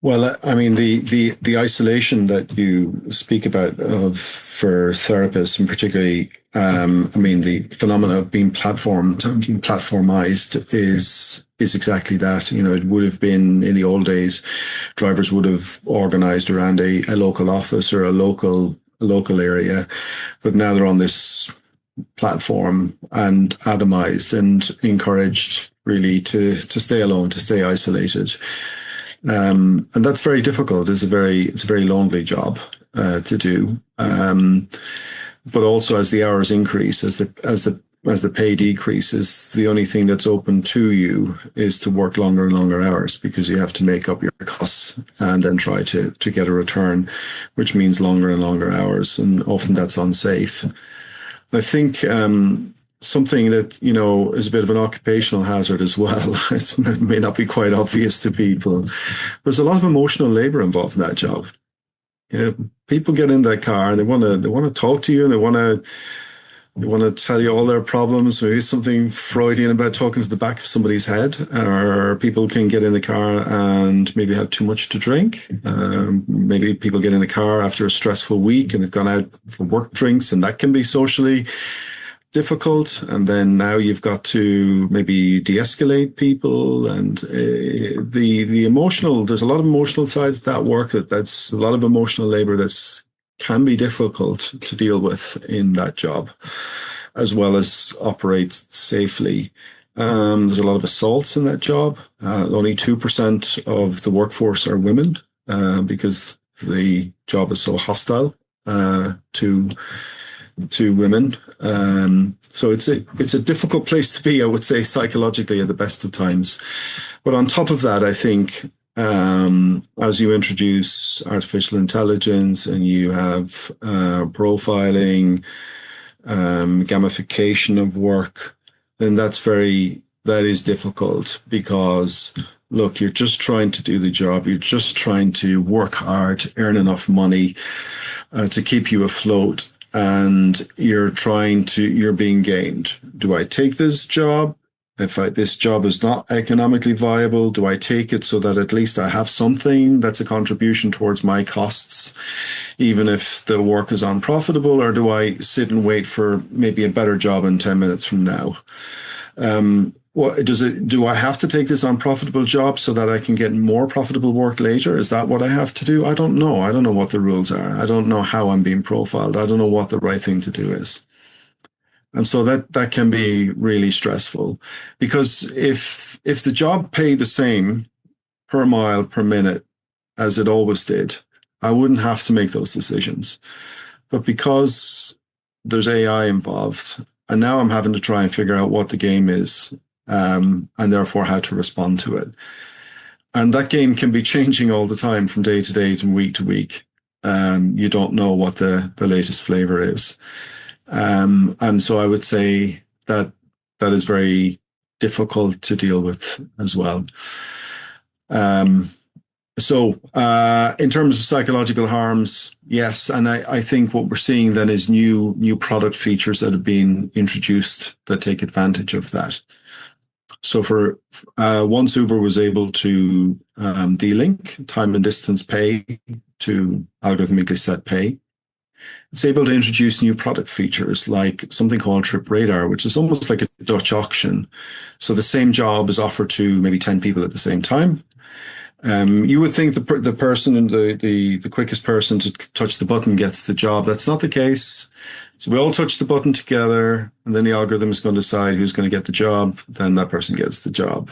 Well, I mean, the isolation that you speak about of for therapists, and particularly, I mean, the phenomena of being platformed, being platformized, is exactly that. You know, it would have been in the old days, drivers would have organized around a local office or a local area, but now they're on this platform and atomized and encouraged really to stay alone, to stay isolated. And that's very difficult. It's a very lonely job to do. But also, as the hours increase, as the pay decreases, the only thing that's open to you is to work longer and longer hours because you have to make up your costs and then try to get a return, which means longer and longer hours, and often that's unsafe. I think something that, is a bit of an occupational hazard as well. It may not be quite obvious to people. There's a lot of emotional labor involved in that job. People get in that car and they want to talk to you, and they want to tell you all their problems. Maybe something Freudian about talking to the back of somebody's head, or people can get in the car and maybe have too much to drink. Maybe people get in the car after a stressful week and they've gone out for work drinks, and that can be socially difficult. And then now you've got to maybe de-escalate people, and the emotional. There's a lot of emotional side to that work. That's a lot of emotional labor that's can be difficult to deal with in that job, as well as operate safely. There's a lot of assaults in that job. Only 2% of the workforce are women because the job is so hostile to women. So it's a difficult place to be, I would say, psychologically at the best of times. But on top of that, I think as you introduce artificial intelligence and you have profiling, gamification of work, then that is difficult because, look, you're just trying to do the job. You're just trying to work hard, earn enough money to keep you afloat. And you're being gamed. Do I take this job? If this job is not economically viable, do I take it so that at least I have something that's a contribution towards my costs, even if the work is unprofitable, or do I sit and wait for maybe a better job in 10 minutes from now? Do I have to take this unprofitable job so that I can get more profitable work later? Is that what I have to do? I don't know. I don't know what the rules are. I don't know how I'm being profiled. I don't know what the right thing to do is. And so that can be really stressful, because if the job paid the same per mile per minute as it always did, I wouldn't have to make those decisions. But because there's AI involved, and now I'm having to try and figure out what the game is, and therefore how to respond to it. And that game can be changing all the time from day to day, from week to week. You don't know what the latest flavor is. And so I would say that is very difficult to deal with as well. So in terms of psychological harms, yes. And I think what we're seeing then is new product features that have been introduced that take advantage of that. So for once Uber was able to de-link time and distance pay to algorithmically set pay, it's able to introduce new product features like something called Trip Radar, which is almost like a Dutch auction. So the same job is offered to maybe 10 people at the same time. You would think the person and the quickest person to touch the button gets the job. That's not the case. So we all touch the button together, and then the algorithm is going to decide who's going to get the job. Then that person gets the job.